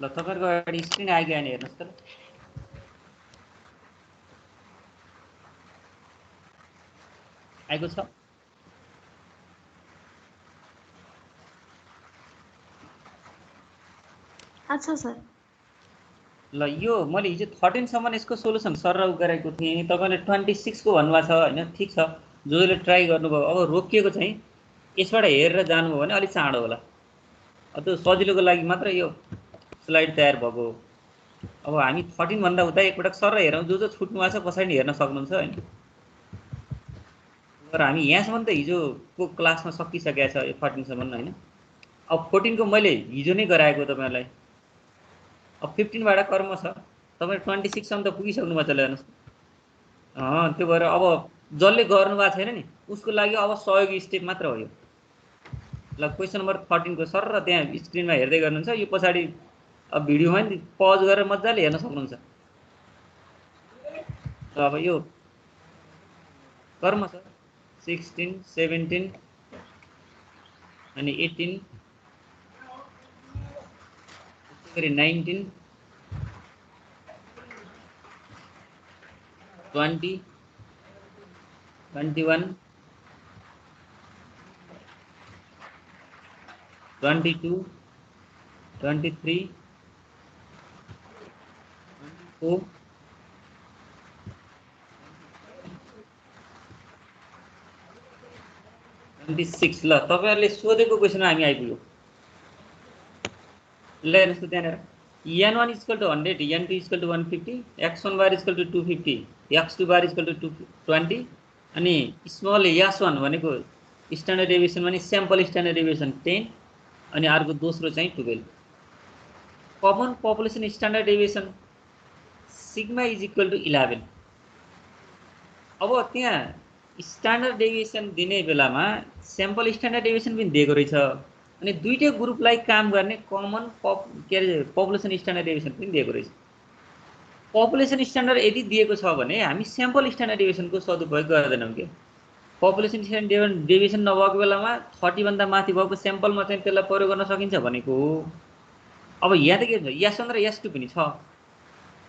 ल तपाईहरुको अगाडि स्क्रिन आइगयो नि हेर्नुस् त आएको छ अच्छा सर ल यो मैले हिजो 13 सम्म यसको सोलुसन सरर गरेको थिएँ तपाईले 26 को भन्नुभएको छ हैन ठीक छ जसले ट्राई गर्नुभयो अब रोकिएको चाहिँ यसबाट हेरेर जानुभयो भने अलि चाँडो होला त्यो सजिलोको लागि मात्र यो स्लाइड तयार भएको अब हामी 13 भन्दा उता एकपटक सरर हेरौँ जो छुट्नु भएको छ पछाडी हेर्न सक्नुहुन्छ हैन तर हामी यहाँसम्म त हिजोको क्लासमा सकिसकेको छ यो 13 सम्म हैन अब 14 को मैले हिजो नै गराएको तपाईहरुलाई अब 15 बाट कर्म छ तपाई 26 सम्म त पुगिसक्नु भएको छ हेर्नुस् त्यो भएर अब जसले गर्नु भएको छैन नि उसको लागि अब सहयोगी स्टेप मात्र हो यो ल क्वेशन नम्बर 13 को सर र त्यहाँ स्क्रिनमा हेर्दै गर्नुहुन्छ यो पछाडी अब भिडियोमा नि पज गरेर मज्जाले हेर्न सक्नुहुन्छ अब यो कर्म छ 16 17 अनि 18 त्यसैगरी 19 20 21 22 23 24 26 ल तपाईहरुले सोधेको क्वेशनमा हामी आइपुग्यौ ल हेर्नुस् त त्यहाँनेर n1 = 100 n2 = 150 x1 bar = 250 x2 bar = 220 अनि स्मल s1 भनेको स्ट्यान्डर्ड डेभिएसन भने स्याम्पल स्ट्यान्डर्ड डेभिएसन 10 अनि अर्को दोस्रो चाहिँ 12 common population standard deviation sigma = 11 अब त्यहाँ स्ट्यान्डर्ड डेभिएसन दिने बेलामा स्याम्पल स्ट्यान्डर्ड डेभिएसन पनि दिएको रहेछ अनि दुईटै ग्रुपलाई काम गर्ने कमन पपुलेसन स्ट्यान्डर्ड डेभिएसन पनि दिएको रहेछ पपुलेसन स्ट्यान्डर्ड यदि दिएको छ भने हामी स्याम्पल स्ट्यान्डर्ड डेभिएसनको सदुपयोग गर्दैनौं के पपुलेसन स्ट्यान्डर्ड डेभिएसन नभएको बेलामा 30 भन्दा माथि भएको स्याम्पलमा चाहिँ त्यसलाई प्रयोग गर्न सकिन्छ भनेको अब यहाँ त के हुन्छ s1 र s2 पनि छ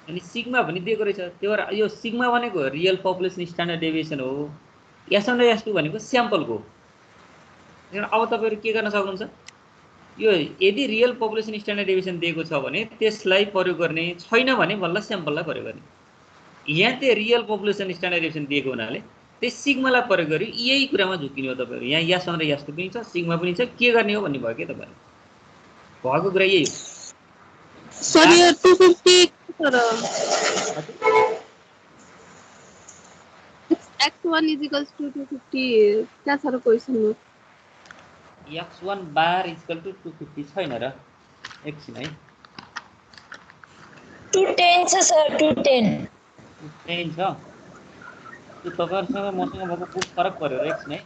अनि सिग्मा पनि दिएको रहेछ त्यो भएर यो सिग्मा भनेको रियल पपुलेसन स्ट्यान्डर्ड डेभिएसन हो s1 र s2 भनेको स्याम्पलको अब तपाईहरु के गर्न सक्नुहुन्छ यो यदि रियल पपुलेसन स्ट्यान्डर्ड डेभिएसन दिएको छ भने त्यसलाई प्रयोग गर्ने छैन भने बल्ल स्याम्पललाई प्रयोग गर्ने यहाँ चाहिँ रियल पपुलेसन स्ट्यान्डर्ड डेभिएसन दिएको हुनाले त्यही सिग्मालाई प्रयोग गरी यही कुरामा झुकिनु हो तपाईहरु यहाँ s1 र s2 पनि छ सिग्मा पनि छ के गर्ने हो भन्ने भयो के तपाईहरु भएको कुरा यही हो सर यो 250 सर x1 = 250 क्या सर क्वेशन हो x1 bar = 250 छैन र एकछिन है 210 छ सर 210 10 छ त्यो तपाईहरुसँग मसँग भएको बुक फरक पर्यो र एकछिन है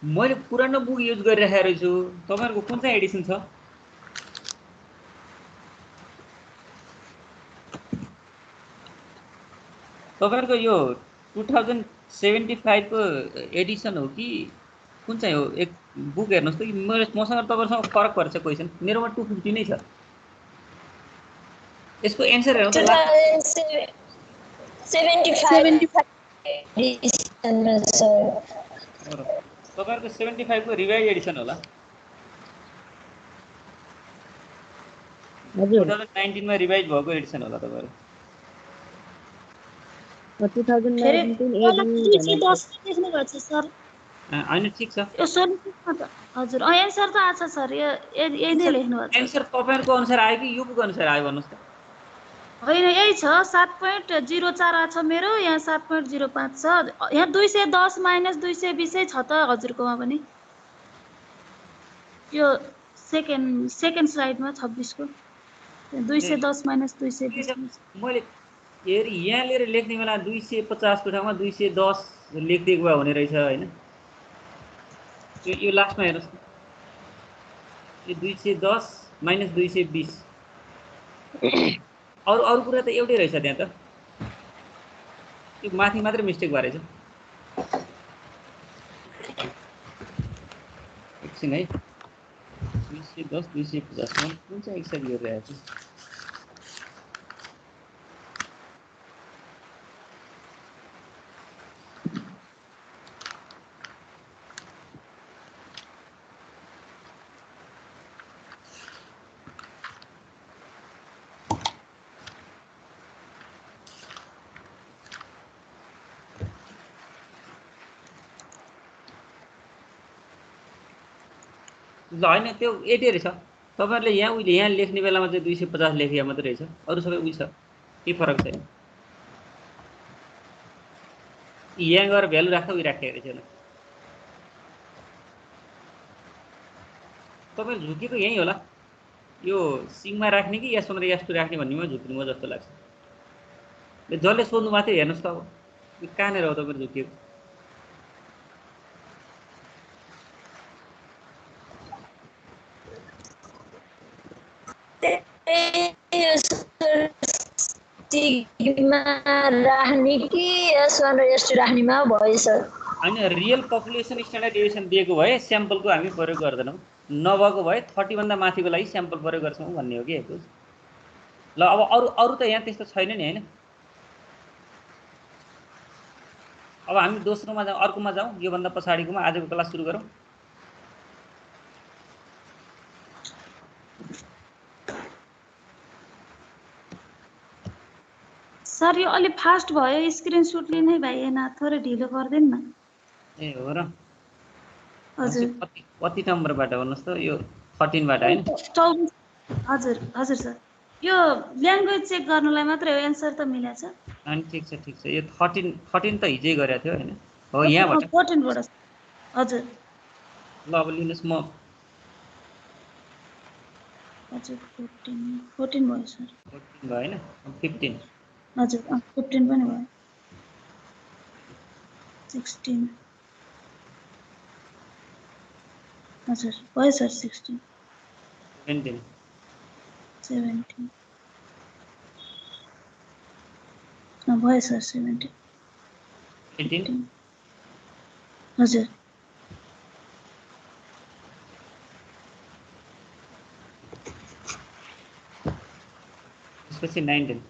मैले पुरानो बुक युज गरिरहेको रहेछु तपाईहरुको कुन चाहिँ एडिसन छ तपाईहरुको यो 2075 को एडिसन हो कि कुन चाहिँ हो एक बुक हेर्नुस् त कि मसँग तपाईहरुसँग फरक पर्छ क्वेशन मेरोमा 250 नै छ यसको एन्सर हेरौँ त 75 एडिसन सर तपाईहरुको 75 को रिवाइज एडिसन होला हजुर 2019 मा रिवाइज भएको एडिसन होला तपाईहरु 2019 लेख्नु भएको छ सर हैन ठीक छ यो सोल्युसनमा त हजुर एन्सर त आछ सर यो यही नै लेख्नु भएको छ एन्सर तपाईहरुको अनुसार आयो कि यो बुक अनुसार आयो भन्नुस् त होइन यही छ 7.04 आछ मेरो यहाँ 7.05 छ यहाँ 210 - 220 छ त हजुरकोमा पनि यो सेकेन्ड स्लाइडमा 26 को 210 - 220 हेर यहाँ लिएर लेख्ने बेला 250 को ठाउँमा 210 लेखिदिएको भए हुने रहेछ होइन। यो लास्टमा हेर्नुहोस् त, यो 210 माइनस 220 अरू कुरा त एउटै रहेछ त्यहाँ त, यो माथि मात्रै मिस्टेक भएर रहेछ। एकछिन है, 210 250 कुन चाहिँ एक्सेप्ट गरिरहेको छु। ल होइन त्यो 80 रहेछ, तपाईँहरूले यहाँ लेख्ने बेलामा चाहिँ 250 लेखेको मात्रै रहेछ, अरू सबै उयो छ, केही फरक छैन। यहाँ गएर भ्यालु राख्दा उयो राखेको रहेछ। तपाईँहरू झुकेको यहीँ होला, यो सिङमा राख्ने कि S1 र S2 राख्ने भन्नेमा झुक्नु म जस्तो लाग्छ। जसले सोध्नु भएको थियो हेर्नुहोस् त, अब कहाँनिर हो तपाईँहरू झुकेको। सिग्मा राख्ने कि S1 र S2 राख्नेमा भयो सर। होइन, रियल पपुलेसन स्ट्यान्डर्ड डेभिएसन दिएको भए स्याम्पलको हामी प्रयोग गर्दैनौँ, नभएको भए 30 भन्दा माथिको लागि स्याम्पल प्रयोग गर्छौँ भन्ने हो कि हेर्नुहोस्। ल अब अरू त यहाँ त्यस्तो छैन नि होइन। अब हामी दोस्रोमा जाउँ, अर्कोमा जाउँ, योभन्दा पछाडिकोमा आजको क्लास सुरु गरौँ। सर यो अलि फास्ट भयो, स्क्रिनसट लिनै भएन, थोरै ढिलो गरिदिनु न। ए हो र, हजुर कति नम्बरबाट भन्नुहोस् त, यो 13 बाट होइन? 24। हजुर हजुर सर, यो ल्याङ्ग्वेज चेक गर्नलाई मात्रै हो, एन्सर त मिलेछ। अनि ठिक छ, यो 13 त हिजै गरेको थियो होइन? हो यहाँबाट 14 बाट हजुर। ल अब लिनुहोस्, म हजुर 14 भयो सर। 14 भयो होइन, 15 हजुर 15 पनि भयो, 16 हजुर भयो सर, 16 17 17 भयो सर, 17 18 हजुर त्यसपछि 19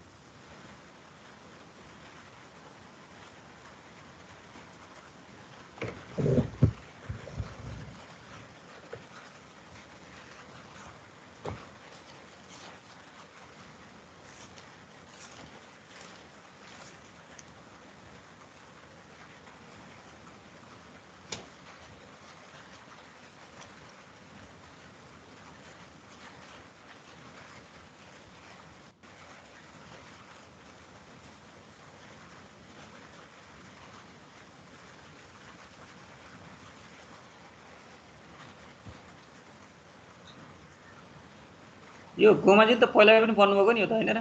यो गोमाजी त पहिला पनि भन्नुभएको नि हो त होइन र?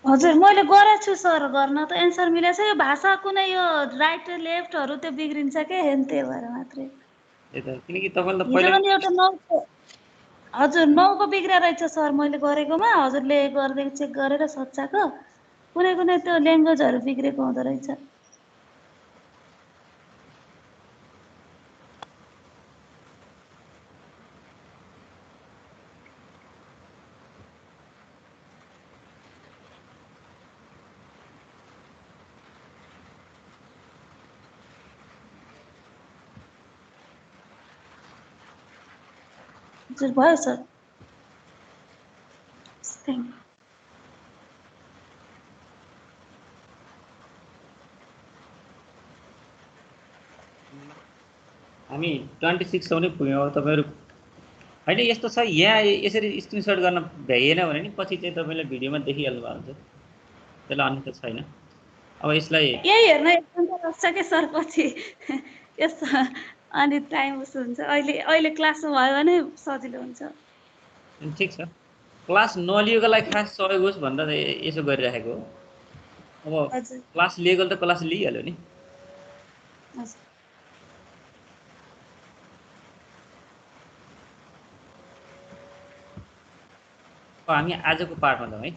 हजुर मैले गरेको छु सर, गर्न त एन्सर मिलेछ। यो भाषा कुनै यो राइट लेफ्टहरू त्यो बिग्रिन्छ के, त्यही भएर मात्रै। त्यही त, किनकि तपाईँले त हिजो पहिला पनि एउटा 9को हजुर 9को बिग्रिया रहेछ सर, मैले गरेकोमा हजुरले गरिदिएको चेक गरेर सच्चाको कुनै कुनै त्यो ल्याङ्ग्वेजहरू बिग्रेको हुँदो रहेछ। हजुर भयो सर, थ्याङ्क यू। हामी 26 नै पुग्यौँ। अब तपाईँहरू होइन यस्तो छ, यहाँ यसरी स्क्रिनसट गर्न भ्याइएन भने नि पछि चाहिँ तपाईँले भिडियोमा देखिहाल्नु भएको हुन्छ, त्यसलाई अन्य त छैन। अब यसलाई यही हेर्न एकदम लाग्छ कि सर पछि यस्तो, अनि टाइम उस हुन्छ। अहिले क्लासमा भयो भने सजिलो हुन्छ। ठिक छ, क्लास नलिएको लागि खास सहयोग होस् भनेर यसो गरिराखेको हो। अब हजुर क्लास लिएको त क्लास लिइहाल्यो नि। हजुर हामी आजको पाठमा जाउँ है।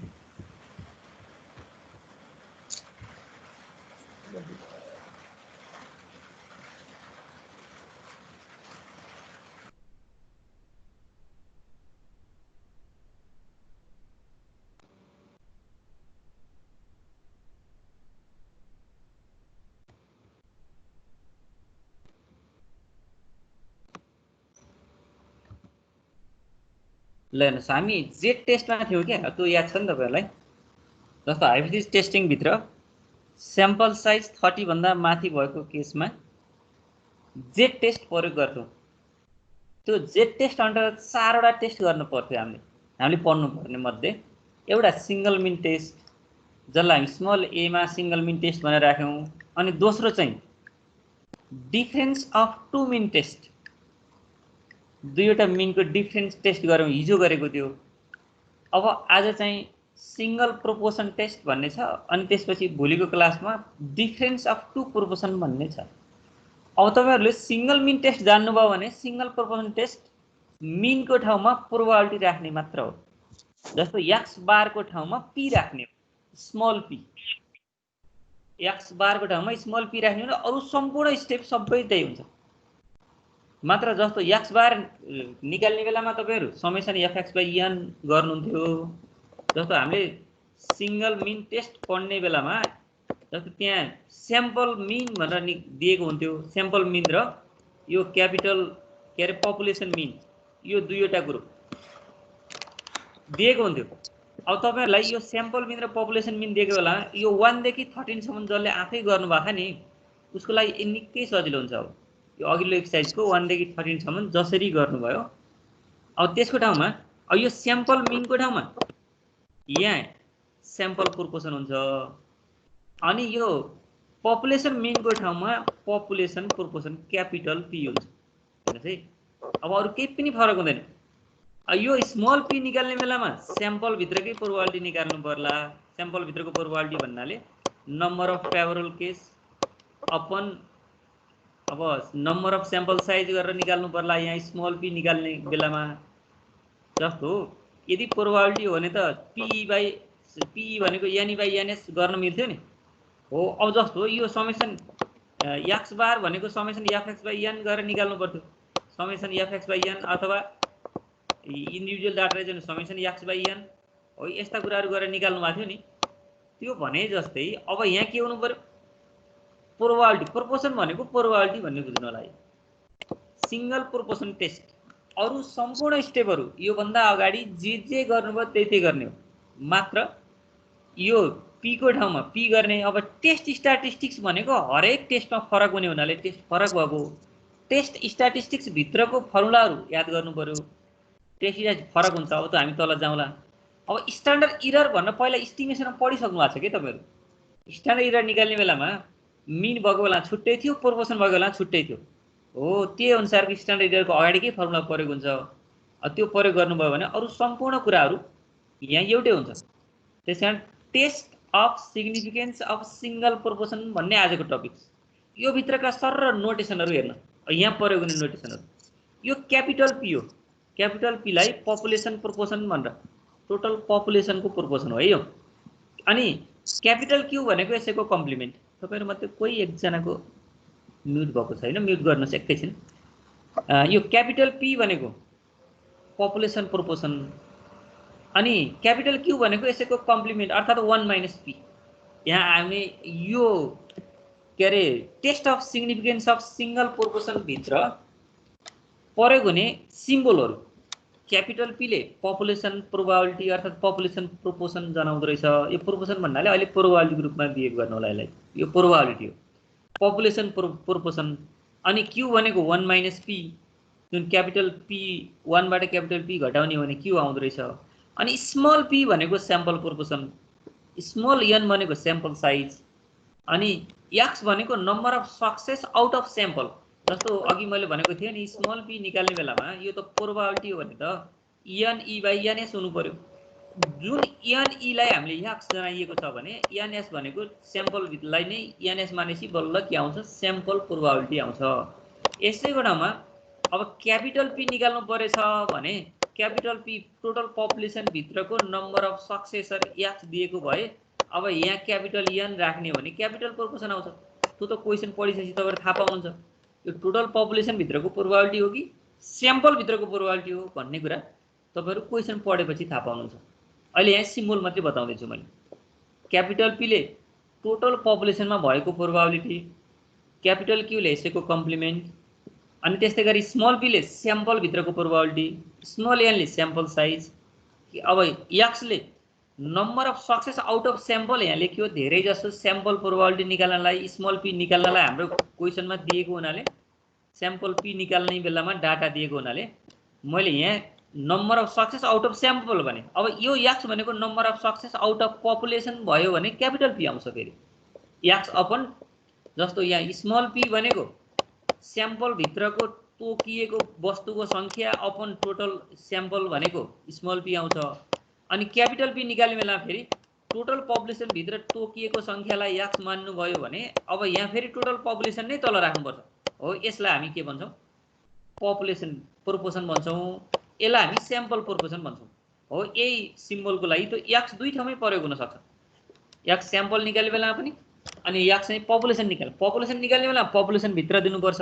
ल हेर्नुहोस् हामी जेड टेस्टमा थियौँ क्या, त्यो याद छ नि तपाईँहरूलाई। जस्तो हाइपोथेसिस टेस्टिङभित्र स्याम्पल साइज 30 भन्दा माथि भएको केसमा जेड टेस्ट प्रयोग गर्थ्यौँ। त्यो जेड टेस्ट अन्तर्गत 4वटा टेस्ट गर्नु पर्थ्यो हामीले पढ्नुपर्ने मध्ये। एउटा सिङ्गल मिन टेस्ट, जसलाई हामी स्मल एमा सिङ्गल मिन टेस्ट भनेर राख्यौँ। अनि दोस्रो चाहिँ डिफरेन्स अफ 2 मिन टेस्ट, दुईवटा मिनको डिफरेन्स टेस्ट गऱ्यौँ, हिजो गरेको थियो। अब आज चाहिँ सिङ्गल प्रोपोर्सन टेस्ट भन्ने छ, अनि त्यसपछि भोलिको क्लासमा डिफरेन्स अफ 2 प्रोपोर्सन भन्ने छ। अब तपाईँहरूले सिङ्गल मिन टेस्ट जान्नुभयो भने सिङ्गल प्रोपोर्सन टेस्ट मिनको ठाउँमा प्रोबाबिलिटी राख्ने मात्र हो। जस्तो एक्स बारको ठाउँमा पी राख्ने हो, स्मल पी। एक्स बारको ठाउँमा स्मल पी राख्ने हो, अरू सम्पूर्ण स्टेप सबै त्यही हुन्छ। मात्र जस्तो एक्स बार निकाल्ने बेलामा तपाईँहरू समेसन एफएक्स बाई एन गर्नुहुन्थ्यो। जस्तो हामीले सिङ्गल मिन टेस्ट पढ्ने बेलामा जस्तो त्यहाँ स्याम्पल मिन भनेर दिएको हुन्थ्यो। स्याम्पल मिन र यो क्यापिटल के अरे पपुलेसन मिन, यो दुईवटा ग्रुप दिएको हुन्थ्यो। अब तपाईँहरूलाई यो स्याम्पल मिन र पपुलेसन मिन दिएको बेला यो 1 देखि 13 सम्म जसले आफै गर्नुभएको नि उसको लागि निकै सजिलो हुन्छ। अब यो अघिल्लो एक्सर्साइजको 1 देखि 13 सम्म जसरी गर्नुभयो, अब त्यसको ठाउँमा अब यो स्याम्पल मिनको ठाउँमा यहाँ स्याम्पल प्रोपोर्सन हुन्छ, अनि यो पपुलेसन मिनको ठाउँमा पपुलेसन प्रोपोर्सन क्यापिटल पी हुन्छ। हेर्नुहोस् है, अब अरू केही पनि फरक हुँदैन। यो स्मल पी निकाल्ने बेलामा स्याम्पलभित्रकै प्रोबाबिलिटी निकाल्नु पर्ला। स्याम्पलभित्रको प्रोबाबिलिटी भन्नाले number of favourable case upon अब नम्बर अफ स्याम्पल साइज गरेर निकाल्नु पर्ला यहाँ स्मल पी निकाल्ने बेलामा। जस्तो यदि प्रोबाबिलिटी हो भने त पी भनेको एन बाई एनएस गर्न मिल्थ्यो नि हो। अब जस्तो यो समेसन एक्स बार भनेको समेसन एफएक्स बाई एन गरेर निकाल्नु पर्थ्यो, समेसन एफएक्स बाई एन, अथवा इन्डिभिजुअल डाटा रिजन समेसन एक्स बाई एन हो। यस्ता कुराहरू गरेर निकाल्नु भएको थियो नि। त्यो भने जस्तै अब यहाँ के हुनु पर्यो, प्रोबाबिलिटी प्रोपोर्सन भनेको प्रोबाबिलिटी भन्ने बुझ्नु होला है। सिङ्गल प्रोपोर्सन टेस्ट अरू सम्पूर्ण स्टेपहरू योभन्दा अगाडि जे गर्नुभयो त्यही गर्ने हो। मात्र यो पीको ठाउँमा पी गर्ने। अब टेस्ट स्ट्याटिस्टिक्स भनेको हरेक टेस्टमा फरक हुने हुनाले टेस्ट फरक भएको। टेस्ट स्ट्याटिस्टिक्स भित्रको फर्मुलाहरू याद गर्नु पर्यो, टेस्ट फरक हुन्छ। अब त हामी तल जाउँला। अब स्ट्यान्डर्ड इरर भनेर पहिला इस्टिमेसनमा पढिसक्नु भएको छ कि तपाईँहरू। स्ट्यान्डर्ड इरर निकाल्ने बेलामा मिन भएको बेला छुट्टै थियो, प्रोपोर्सन भएको बेला छुट्टै थियो हो। त्यही अनुसारको स्ट्यान्डर्ड इररको अगाडिकै फर्मुला प्रयोग हुन्छ। त्यो प्रयोग गर्नुभयो भने अरू सम्पूर्ण कुराहरू यहाँ एउटै हुन्छ। त्यस कारण test of significance of single proportion भन्ने आजको टपिक। यो भित्रका सरर नोटेसनहरू हेर्न, यहाँ प्रयोग हुने नोटेसनहरू। यो क्यापिटल पी हो, क्यापिटल पीलाई पपुलेसन प्रोपोर्सन भनेर, टोटल पपुलेसनको प्रोपोर्सन हो है यो। अनि क्यापिटल क्यू भनेको यसैको कम्प्लिमेन्ट। तपाईँहरू मात्रै कोही एकजनाको म्युट भएको छैन, म्युट गर्नुहोस् एकैछिन। यो क्यापिटल पी भनेको पपुलेसन प्रोपोर्सन, अनि क्यापिटल क्यू भनेको यसैको कम्प्लिमेन्ट अर्थात् 1 माइनस पी। यहाँ हामी यो के अरे test of significance of single प्रोपोर्सनभित्र प्रयोग हुने सिम्बोलहरू, क्यापिटल पीले पपुलेसन प्रोबाबिलिटी अर्थात् पपुलेसन प्रोपोर्सन जनाउँदो रहेछ। यो प्रोपोर्सन भन्नाले अहिले प्रोबाबिलिटीको रूपमा बिहेभ गर्नु होला यसलाई, यो प्रोबाबिलिटी हो, पपुलेसन प्रोपोर्सन। अनि क्यू भनेको 1 माइनस पी, जुन क्यापिटल पी 1बाट क्यापिटल पी घटाउने हो भने क्यू आउँदो रहेछ। अनि स्मल पी भनेको स्याम्पल प्रोपोर्सन, स्मल एन भनेको स्याम्पल साइज, अनि एक्स भनेको number of success out of sample. जस्तो अघि मैले भनेको थिएँ नि स्मल पी निकाल्ने बेलामा यो त प्रोबाबिलिटी हो भने त एन ई बाई एनएस हुनु पर्यो। जुन एनईलाई हामीले एक्स जनाइएको छ भने एनएस भनेको स्याम्पललाई नै एनएस मानेपछि बल्ल के आउँछ स्याम्पल प्रोबाबिलिटी आउँछ। यसैको ठाउँमा अब क्यापिटल पी निकाल्नु परेछ भने क्यापिटल पी टोटल पपुलेसन भित्रको नम्बर अफ सक्सेसर एक्स दिएको भए अब यहाँ क्यापिटल एन राख्ने भने क्यापिटल प्रोपोर्सन आउँछ। त्यो त क्वेसन पढिसकेपछि तपाईहरु थाहा पाउनुहुन्छ यो टोटल पपुलेसन भित्रको प्रोबाबिलिटी हो कि स्याम्पल भित्रको प्रोबाबिलिटी हो भन्ने कुरा तपाईहरु क्वेसन पढेपछि थाहा पाउनुहुन्छ। अहिले यहाँ सिम्बल मात्रै बताउँदैछु मैले। क्यापिटल पी ले टोटल पपुलेसनमा भएको प्रोबाबिलिटी, क्यापिटल क्यू ले यसैको कम्प्लिमेन्ट, अनि त्यस्तै गरी स्मल पी ले स्याम्पल भित्रको प्रोबाबिलिटी, स्मल एन ले स्याम्पल साइज। अब एक्स ले number of success out of sample यहाँ लेख्यो। धेरै जसो स्याम्पल प्रोबाबिलिटी निकाल्नलाई स्मल पी निकाल्नलाई हाम्रो क्वेसनमा दिएको हुनाले स्याम्पल पी निकाल्ने बेलामा डाटा दिएको हुनाले मैले यहाँ number of success out of sample भने। अब यो एक्स भनेको number of success out of population भयो भने क्यापिटल पी आउँछ। फेरि एक्स अपन जस्तो यहाँ स्मल पी भनेको स्याम्पल भित्रको तोकिएको वस्तुको संख्या अपन टोटल स्याम्पल भनेको स्मल पी आउँछ। अनि क्यापिटल पी निकाल्ने बेला फेरि टोटल पपुलेसन भित्र तोकिएको संख्यालाई एक्स मान्नु भयो भने अब यहाँ फेरि टोटल पपुलेसन नै तल राख्नुपर्छ। हो यसलाई हामी के भन्छौँ पपुलेसन प्रोपोर्सन भन्छौँ। यसलाई हामी स्याम्पल प्रोपोर्सन भन्छौँ। हो यही सिम्बलको लागि त एक्स दुई ठाउँमै प्रयोग हुन सक्छ। एक्स स्याम्पल निकाल्ने बेलामा पनि अनि एक्स चाहिँ पपुलेसन निकाल्ने बेला पपुलेसन भित्र दिनुपर्छ,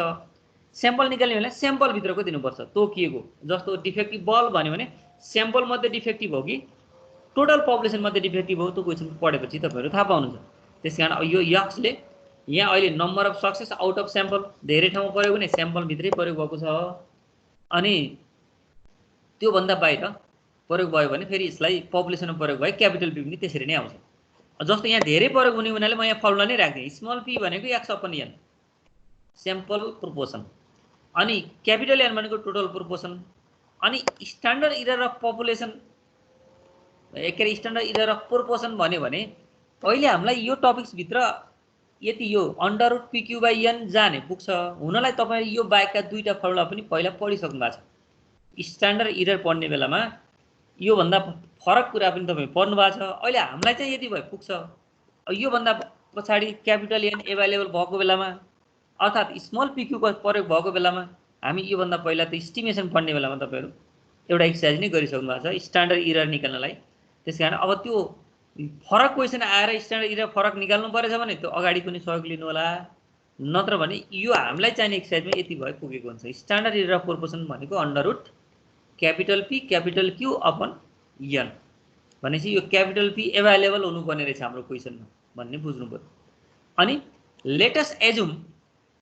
स्याम्पल निकाल्ने बेला स्याम्पल भित्रको दिनुपर्छ तोकिएको। जस्तो डिफेक्टिभ बल भन्यो भने स्याम्पल मध्ये डिफेक्टिभ हो कि टोटल पपुलेसन मध्ये डिफेक्टिभ हो, त्यो क्वेसन पढेपछि तपाईहरु थाहा पाउनुहुन्छ। त्यसकारण यो एक्स ले यहाँ अहिले number of success out of sample धेरै ठाउँमा प्रयोग हुने स्याम्पल भित्रै प्रयोग भएको छ। अनि त्यो भन्दा बाहिर प्रयोग भयो भने फेरि यसलाई पपुलेसनमा प्रयोग भए क्यापिटल पी पनि त्यसरी नै आउँछ। जस्तो यहाँ धेरै प्रयोग हुने हुनाले म यहाँ फर्मुला नै राख्दिएँ। स्मल पी भनेको X upon N sample proportion, अनि क्यापिटल एन भनेको टोटल प्रोपोर्सन, अनि स्ट्यान्डर्ड इरर अफ पपुलेसन के स्ट्यान्डर्ड इरर अफ प्रोपोर्सन भन्यो भने अहिले हामीलाई यो टपिक्स भित्र यति यो under root P Q by N जाने पुग्छ। हुनलाई तपाईले यो बाहेकका दुईटा फर्मुला पनि पहिला पढिसक्नु भएको छ। स्ट्यान्डर्ड इरर पढ्ने बेलामा यो भन्दा फरक कुरा पनि तपाईले पढ्नु भएको छ। अहिले हामीलाई चाहिँ यति भए पुग्छ। यो भन्दा पछाडी क्यापिटल एन एभाइलेबल भएको बेलामा अर्थात स्मल पी क्यू को प्रयोग भएको बेलामा हामी यो भन्दा पहिला त एस्टिमेसन पढ्ने बेलामा तपाईहरु एउटा एक्सरसाइज नै गरिसक्नु भएको छ स्ट्यान्डर्ड इरर निकाल्नलाई। त्यसकारण अब त्यो फरक क्वेसन आएर स्ट्यान्डर्ड इरर फरक निकाल्नु परेछ भने त्यो अगाडि पनि सहयोग लिनु होला, नत्र भने यो हामीलाई चाहिने एक्सरसाइजमा यति भए पुगेको हुन्छ। स्ट्यान्डर्ड इरर अफ प्रोपोर्सन भनेको under root capital P capital Q upon N भनेपछि यो क्यापिटल पी एभाइलेबल हुनुपर्ने रहेछ हाम्रो क्वेसनमा भन्ने बुझ्नु पर्यो। अनि let us assume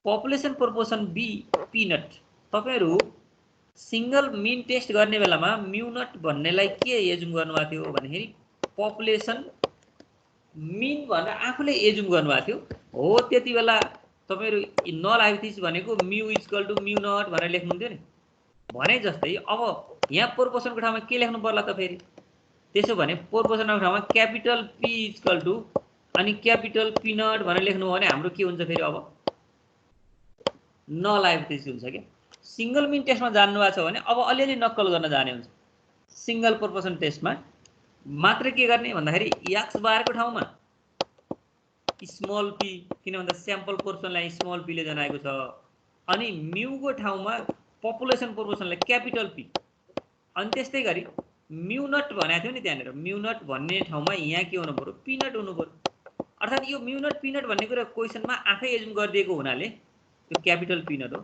population proportion be P nought. तपाईहरु सिंगल मिन टेस्ट गर्ने बेलामा म्यू नट भन्नेलाई के एजुम गर्नुभएको थियो भन्दाखेरि पपुलेसन मिन भनेर आफूले एजुम गर्नुभएको थियो। हो त्यति बेला तपाईहरु नल हाइपोथेसिस भनेको mu equal to mu nought भनेर लेख्नुहुन्थ्यो नि। भने जस्तै अब यहाँ प्रोपोर्सनको ठाउँमा के लेख्नु पर्ला त फेरि त्यसो भने प्रोपोर्सनको ठाउँमा क्यापिटल पी इक्वल टु अनि क्यापिटल पी नट भनेर लेख्नु हो भने हाम्रो के हुन्छ फेरि अब नल हाइपोथेसिस हुन्छ के। सिंगल मिन टेस्टमा जान्नु भएको छ भने अब अलिअलि नक्कल गर्न जाने हुन्छ। सिंगल प्रोपोर्सन टेस्टमा मात्र के गर्ने भन्दाखेरि एक्स बारको ठाउँमा स्मल पी, किन भन्दा स्याम्पल प्रोपोर्सनलाई स्मल पी ले जनाएको छ, अनि म्यू को ठाउँमा पपुलेसन प्रोपोर्सनलाई क्यापिटल पी, अनि त्यस्तै गरी म्यू नट भनेको थियो नि त्यहाँनिर म्यू नट भन्ने ठाउँमा यहाँ के हुनु पर्यो पी नट हुनु पर्यो। अर्थात यो म्यू नट पी नट भन्ने कुरा क्वेसनमा आफै एजुम गरिदिएको हुनाले त्यो क्यापिटल पी नट हो।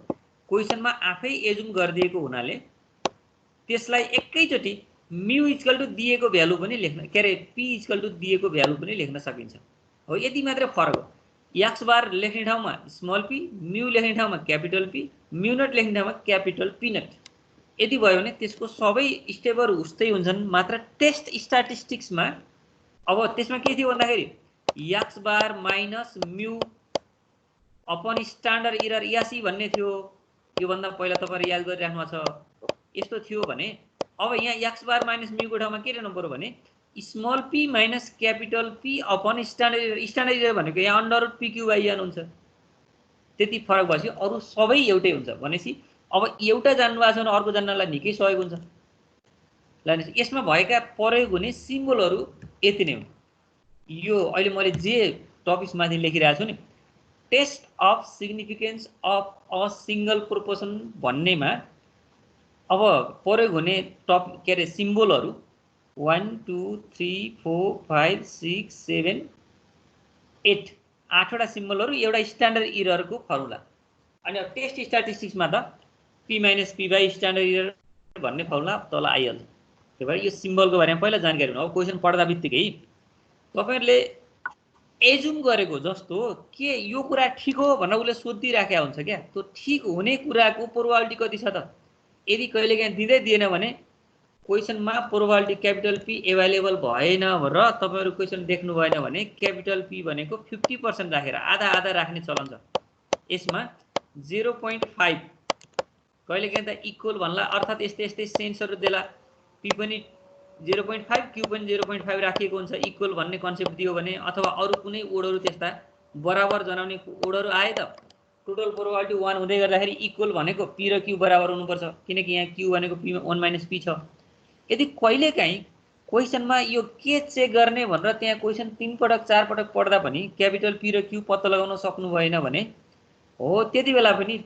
क्वेसनमा आफै एजुम गरिदिएको हुनाले त्यसलाई एकैचोटि म्यू इक्वल टु दिएको भ्यालु पनि लेख्न के अरे पी इक्वल टु दिएको भ्यालु पनि लेख्न सकिन्छ। हो यति मात्र फरक हो। एक्स बार लेख्ने ठाउँमा स्मल पी, म्यू लेख्ने ठाउँमा क्यापिटल पी, म्यू नट लेख्ने ठाउँमा क्यापिटल पी नट। यदि भयो भने त्यसको सबै स्टेपहरु उस्तै हुन्छन्। मात्र टेस्ट स्ट्याटिस्टिक्समा अब त्यसमा के थियो भन्दाखेरि x bar minus mu upon standard error यासी भन्ने थियो। यो भन्दा पहिला तपाईहरु याद गरिराख्नु छ यस्तो थियो भने अब यहाँ एक्स बार माइनस म्यू को ठाउँमा के लेख्नु पर्यो भने small P minus capital P upon standard error भनेको यहाँ under root P Q by N हुन्छ। त्यति फरक भएपछि अरु सबै एउटै हुन्छ भनेपछि अब एउटा जान्नु भएको छ भने अर्को जान्नलाई निकै सहयोग हुन्छ। ल यसमा भएका प्रयोग हुने सिम्बलहरू यति नै हुन्। यो अहिले मैले जे टपिक्समाथि लेखिरहेको छु नि, test of significance of a single proportion भन्नेमा अब प्रयोग हुने के अरे सिम्बलहरू 1 2 3 4 5 6 7 8 8वटा सिम्बलहरू एउटा स्ट्यान्डर्ड इररको फर्मुला। अनि अब टेस्ट स्ट्याटिस्टिक्समा त p - p by standard error भन्ने फर्मुला तल आइहाल्छ। त्यही भएर यो सिम्बलको बारेमा पहिला जानकारी हुनु। अब क्वेसन पढ्दा बित्तिकै तपाईहरुले एजुम गरेको जस्तो के यो कुरा ठीक हो भनेर उले सोधिराखेको हुन्छ क्या। त्यो ठीक हुने कुराको प्रोबेबिलिटी कति छ त? यदि कहिलेकाहीँ दिँदै दिएन भने क्वेसनमा प्रोबेबिलिटी क्यापिटल P एभाइलेबल भएन र तपाईहरु क्वेसन देख्नु भएन भने क्यापिटल P भनेको 50% राखेर आधा आधा राख्ने चलन छ। यसमा 0.5 कहिलेकाहीँ त इक्वल भन्ला, अर्थात यस्तै यस्तै सेन्सहरु देला। P पनि 0.5 Q पनि 0.5 राखिएको हुन्छ इक्वल भन्ने कन्सेप्ट दियो भने, अथवा अरु कुनै ओडहरु त्यस्ता बराबर जनाउने ओडहरु आए त टोटल प्रोबेबिलिटी 1 हुँदै गर्दाखेरि इक्वल भनेको P र Q बराबर हुनुपर्छ, किनकि यहाँ Q भनेको P 1 - P छ। यदि कहिलेकाहीँ क्वेसनमा यो के चेक गर्ने भनेर त्यहाँ क्वेसन 3 पटक 4 पटक पढ्दा पनि क्यापिटल P र Q पत्ता लगाउन सक्नु भएन भने हो त्यति बेला पनि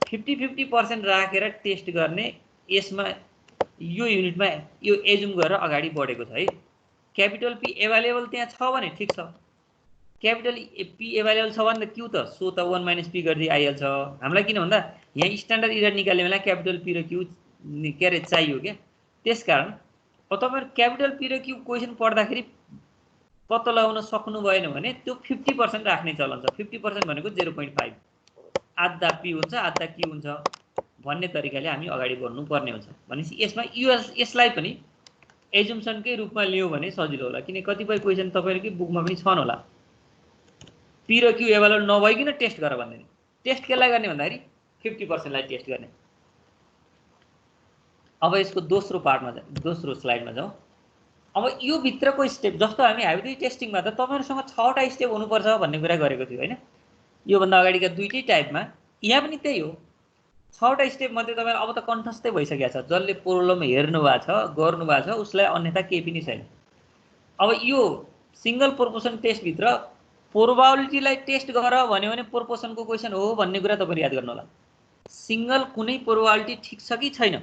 50-50% राखेर टेस्ट गर्ने। यसमा यो युनिटमा यो एजुम गरेर अगाडि बढेको छ है। क्यापिटल P एभाइलेबल त्यहाँ छ भने ठीक छ। क्यापिटल P एभाइलेबल छ भने त Q त सो त 1 - P गर्दै आइहाल्छ। हामीलाई किन भन्दा यहाँ स्ट्यान्डर्ड इरर निकाल्ने बेला क्यापिटल P र Q के अरे चाहियो क्या। त्यसकारण अब तपाईहरु क्यापिटल P र Q क्वेसन पढ्दाखेरि पत्ता लगाउन सक्नु भएन भने त्यो 50% राख्ने चलन छ। 50% भनेको 0.5 आधा P हुन्छ आधा Q हुन्छ भन्ने तरिकाले हामी अगाडि बढ्नु पर्ने हुन्छ। भनेपछि यसमा यसलाई पनि एजुम्सनकै रूपमा लियो भने सजिलो होला, किन कतिपय क्वेसन तपाईहरुकै बुकमा पनि छन् होला P र Q एभाइलेबल नभइकन टेस्ट गर भन्दैन। टेस्ट केलाई गर्ने भन्दाखेरि 50% लाई टेस्ट गर्ने। अब यसको दोस्रो पार्टमा जाउँ, दोस्रो स्लाइडमा जाउँ। अब यो भित्रको स्टेप जस्तो हामी हाइपोथेसिस टेस्टिङमा त तपाईहरुसँग 6वटा स्टेप हुनुपर्छ भन्ने कुरा गरेको थियो हैन। यो भन्दा अगाडिका दुईटै टाइपमा यहाँ पनि त्यही हो। 6वटा स्टेप मध्ये तपाईहरु अब त कन्ठस्थै भइसकेको छ। जसले प्रोब्लम हेर्नु भएको छ, गर्नु भएको छ, उसलाई अन्यथा केही पनि छैन। अब यो सिंगल प्रोपोर्सन टेस्ट भित्र प्रोबेबिलिटीलाई टेस्ट गर भन्यो भने प्रोपोर्सनको क्वेशन हो भन्ने कुरा तपाईहरु याद गर्नु होला। सिंगल कुनै प्रोबेबिलिटी ठीक छ कि छैन,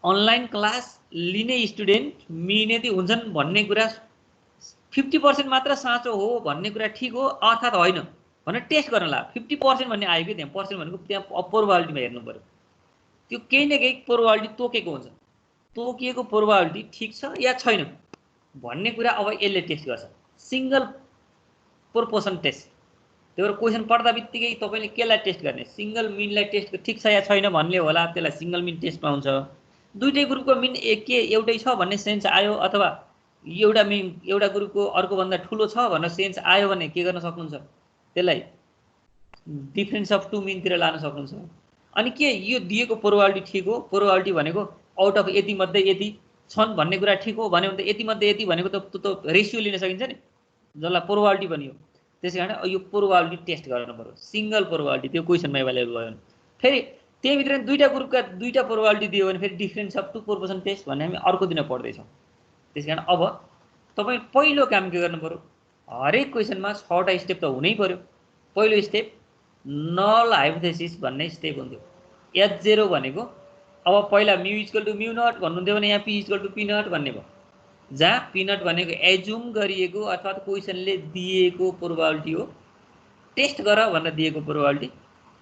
अनलाइन क्लास लिने स्टुडेन्ट मिहिनेती हुन्छन् भन्ने कुरा 50% मात्र साँचो हो भन्ने कुरा ठीक हो अर्थात होइन भनेर टेस्ट गर्न ला। 50% भन्ने आयो कि त्यहाँ पर्सेन्ट भनेको त्यहाँ प्रोबेबिलिटीमा हेर्नु पर्यो। त्यो केही न केही प्रोबेबिलिटी तोकेको हुन्छ। तोकिएको प्रोबेबिलिटी ठीक छ या छैन भन्ने कुरा अब यसले टेस्ट गर्छ, सिंगल प्रोपोर्सन टेस्ट। त्यो क्वेशन पढ्दा बित्तिकै तपाईले केलाई टेस्ट गर्ने, सिंगल मिनलाई टेस्ट ठीक छ या छैन भन्ने होला, त्यसलाई सिंगल मिन टेस्ट पाउँछ। दुईटै ग्रुपको मिन के एउटै छ भन्ने सेन्स आयो, अथवा एउटा मिन एउटा ग्रुपको अर्को भन्दा ठुलो छ भनेर सेन्स आयो भने के गर्न सक्नुहुन्छ, त्यसलाई डिफरेन्स अफ टु मिन तिर लान सक्नुहुन्छ। अनि के यो दिएको प्रोबेबिलिटी ठीक हो, प्रोबेबिलिटी भनेको आउट अफ यति मध्ये यति छन् भन्ने कुरा ठीक हो भन्यो भने त यति मध्ये यति भनेको त रेशियो लिन सकिन्छ नि, जसलाई प्रोबेबिलिटी भनियो। त्यसैकारण यो प्रोबेबिलिटी टेस्ट गर्न पर्यो, सिंगल प्रोबेबिलिटी त्यो क्वेसनमा एभाइलेबल भयो भने। फेरि त्यही भित्र दुईटा ग्रुपका दुईटा प्रोबेबिलिटी दियो भने फेरि difference of two proportion test भन्ने हामी अर्को दिन पढ्दै छौं। त्यसैकारण अब तपाई पहिलो काम के गर्नु पर्यो, हरेक क्वेसनमा 6वटा स्टेप त हुनै पर्यो। पहिलो स्टेप नल हाइपोथेसिस भन्ने स्टेप हुन्थ्यो। H0 भनेको अब पहिला μ = μ0 भन्नुहुन्थ्यो भने यहाँ P = P0 भन्ने भयो, जहाँ P0 भनेको एजुम गरिएको अर्थात क्वेसनले दिएको प्रोबेबिलिटी हो, टेस्ट गर भनेर दिएको प्रोबेबिलिटी।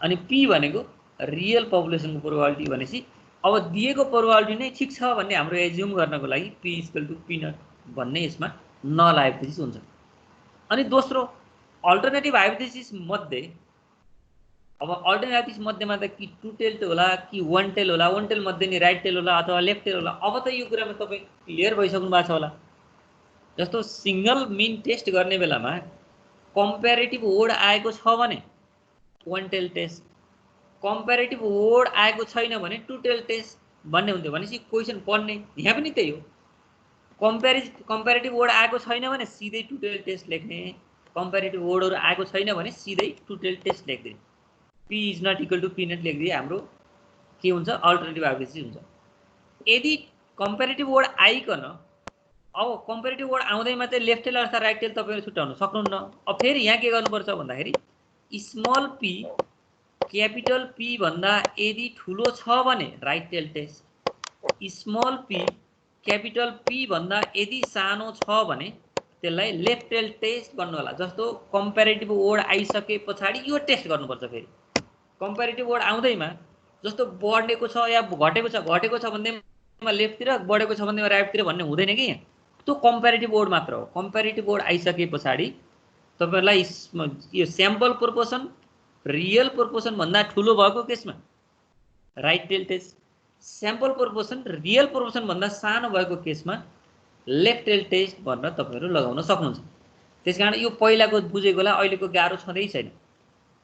अनि P भनेको रियल पपुलेसनको प्रोबेबिलिटी भनेपछि अब दिएको प्रोबेबिलिटी नै ठीक छ भन्ने हाम्रो एजुम गर्नको लागि P = P0 भन्ने यसमा नल हाइपोथेसिस हुन्छ। अनि दोस्रो अल्टरनेटिभ हाइपोथेसिस मध्ये अब अल्टरनेटिभ हाइपोथेसिस मध्येमा त कि टु टेल्ड होला कि वन टेल होला, वन टेल मध्ये नि राइट टेल होला अथवा लेफ्ट टेल होला। अब त यो कुरामा तपाई क्लियर भइसक्नु भएको छ होला। जस्तो सिंगल मिन टेस्ट गर्ने बेलामा कम्पेरेटिभ ओड आएको छ भने वन टेल टेस्ट, कम्पेरेटिभ ओड आएको छैन भने टु टेल टेस्ट भन्ने हुन्थ्यो। भनेपछि क्वेसन पढ्ने यहाँ पनि त्यही हो, कम्पेरेटिभ ओड आएको छैन भने सिधै टु टेल टेस्ट लेख्ने, कम्पेरेटिभ ओडहरु आएको छैन भने सिधै टु टेल टेस्ट लेख्दिने। P = P0 लेख्दिए हाम्रो के हुन्छ, अल्टरनेटिभ हाइपोथेसिस हुन्छ। यदि कम्पेरेटिभ वर्ड आइकन अब कम्पेरेटिभ वर्ड आउँदैमा चाहिँ लेफ्ट टेल अथवा राइट टेल तपाईँले छुट्याउन सक्नुहुन्न। अब फेरि यहाँ के गर्नुपर्छ भन्दाखेरि स्मल पी क्यापिटल पी भन्दा यदि ठुलो छ भने right tail test, small P capital P भन्दा यदि सानो छ भने त्यसलाई लेफ्ट टेल टेस्ट गर्नु होला। जस्तो कम्पेरेटिभ वर्ड आइसके पछाडि यो टेस्ट गर्नुपर्छ। फेरि कम्पेरेटिभ वर्ड आउँदैमा जस्तो बढेको छ या घटेको छ भन्दैमा लेफ्टतिर, बढेको छ भन्दैमा राइटतिर भन्ने हुँदैन कि यहाँ, त्यो कम्पेरेटिभ वर्ड मात्र हो। कम्पेरेटिभ वर्ड आइसके पछाडि तपाईँलाई यो स्याम्पल प्रोपोर्सन रियल प्रोपोर्सन भन्दा ठुलो भएको केसमा right tail test, sample proportion real proportion भन्दा सानो भएको केसमा लेफ्ट टेल टेस्ट भनेर तपाईँहरू लगाउन सक्नुहुन्छ। त्यसकारण यो पहिलाको बुझेकोलाई अहिलेको गाह्रो छँदै छैन।